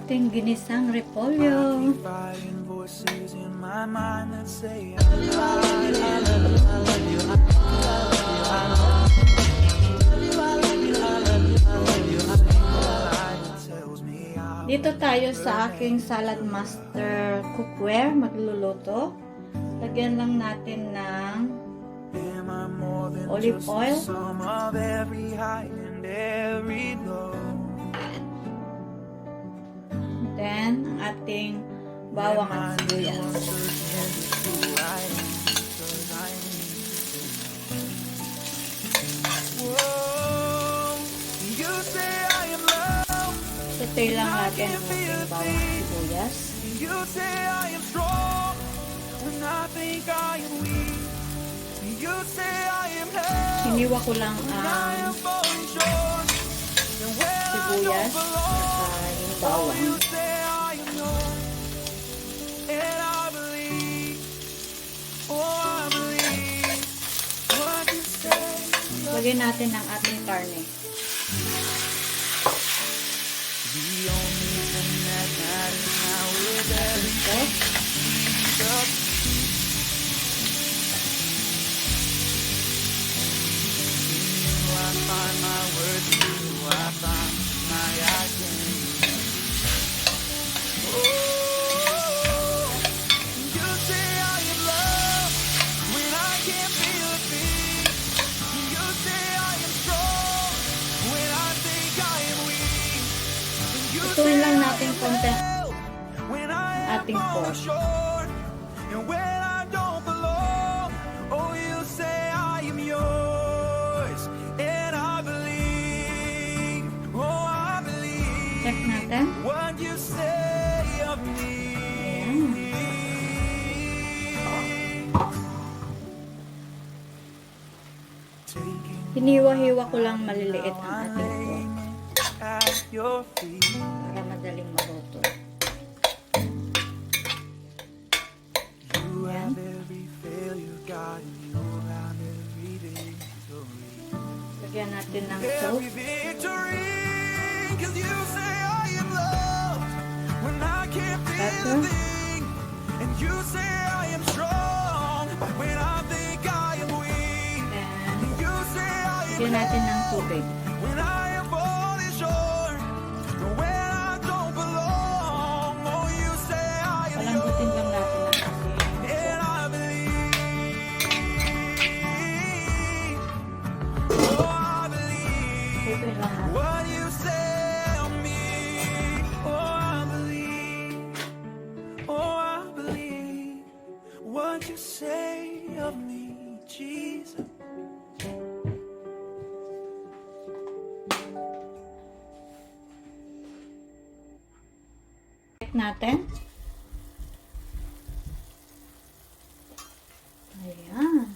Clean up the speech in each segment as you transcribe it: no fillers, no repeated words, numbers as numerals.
ating ginisang repolyo. Dito tayo sa aking salad master cookware magluluto. Lagyan lang natin ng olive oil. Then, ang ating bawang at sibuyas. Satay lang natin ang ating bawang at sibuyas. Hiniwa ko lang ang sibuyas at yung bawang. Lagyan natin ang ating karne. Ituin lang natin konti ating pork. Check natin. Hiniwa-hiwa ko lang maliliit ang ating pork para madaling maluto. Ayan. Lagyan natin ng soap. Pepper. Lagyan natin ng tubig. Palambutin lang natin ang tubig lang natin. What you say of me, Jesus? Check natin. Ayan.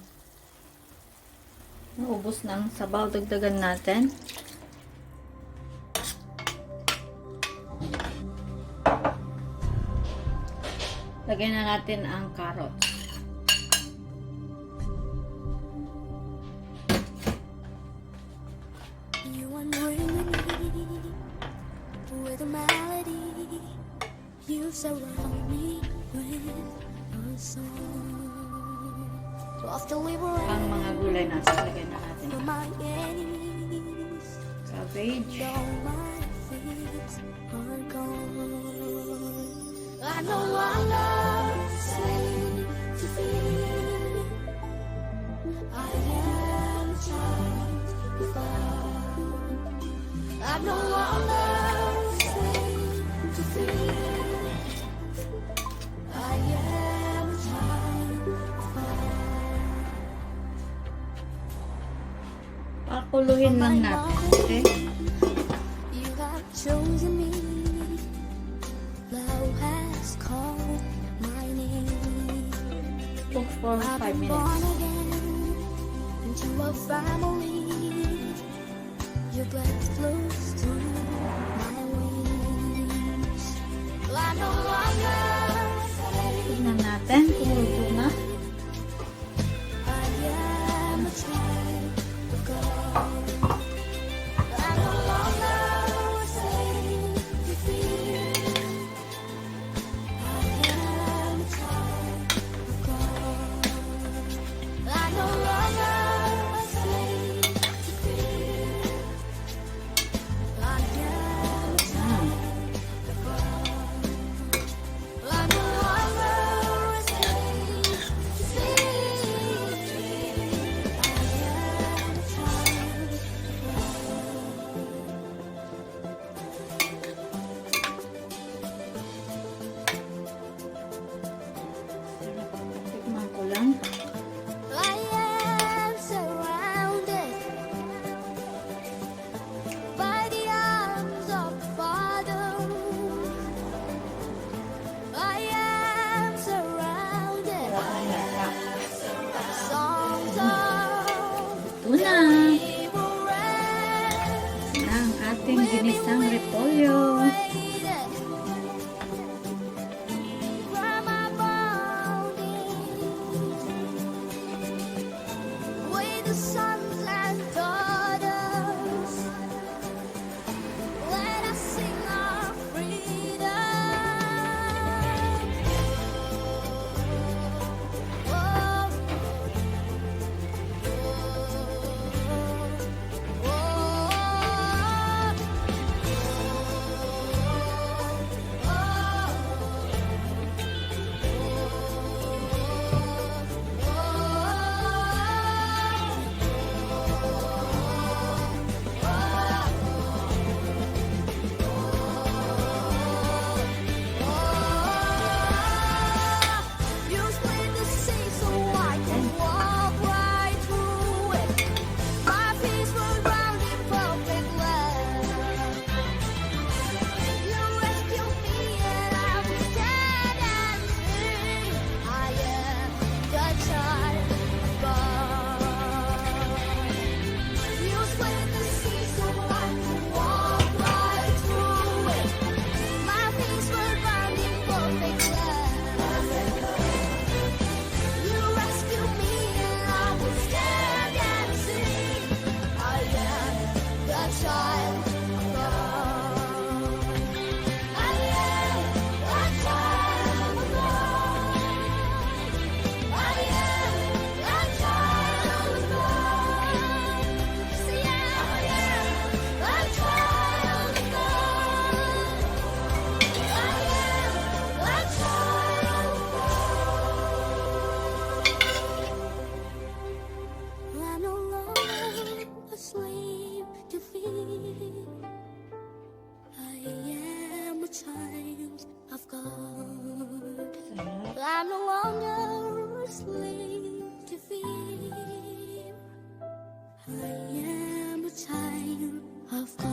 Naubos na ang sabaw. Dagdagan natin. Lagyan na natin ang carrots. You unring me with a melody. You surround me with a song. Off the river Ang mga gulay natin. Lagyan na natin. for my enemies. Cabbage. All my fears are gone. I know I love safe to feel. I am a child of God. I know I love safe to feel. I am a child of God. Pakuluhin lang natin. Okay? You have chosen me. Love has called my name. Cook for I've 5 been minutes. born again into a family. Your breath flows through my wings. Well, I know I'm not safe. Tignan natin kung luto na. I am a child of God. I know I'm not safe to fear. lang. I am surrounded by the arms of the Father. I am surrounded by songs of Ito na. Ang ating ginisang repolyo. from my body with the sons and daughters. Let us sing our freedom. Oh, you split the sea so I can walk right through it. My peace was round in perfect love. You rescued me and I will stand and sing. I am the child of God. You split the sea so I can walk right through it. My peace was round in perfect love. You rescued me and I will stand and sing. I am the child of God. I am the child of God. I am the child of God. See, I am the child of God. I am the child of God. I'm no longer a slave to fear. I am a child of God. I'm no longer a slave to fear. I am a child of God.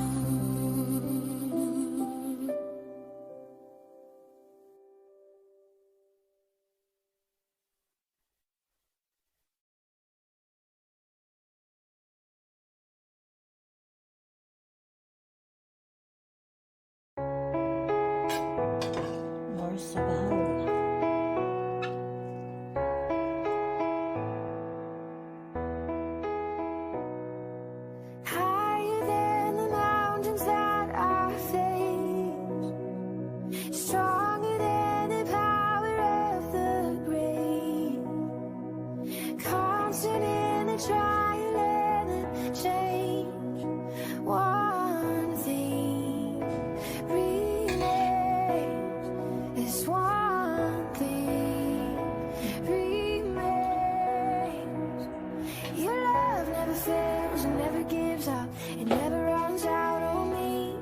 More sabaw. Higher than the mountains that I face, stronger than the power of the grave, constant in the trial and the change. One thing remains. This one thing remains. Your love never fails and never gives up. It never runs out on me.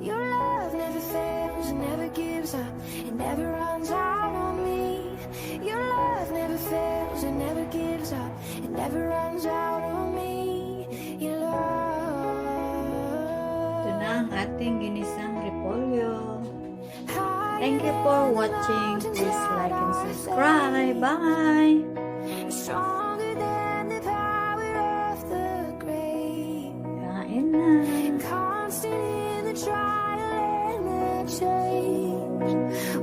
Your love never fails and never gives up. It never runs out on me. Your love never fails and never gives up. It never runs out on me. Your Ito love. na ang ating ginisang repolyo. Thank you for watching. Please like and subscribe. Bye! Stronger than the power of the grave. Kain na! Constant in the trial and the change.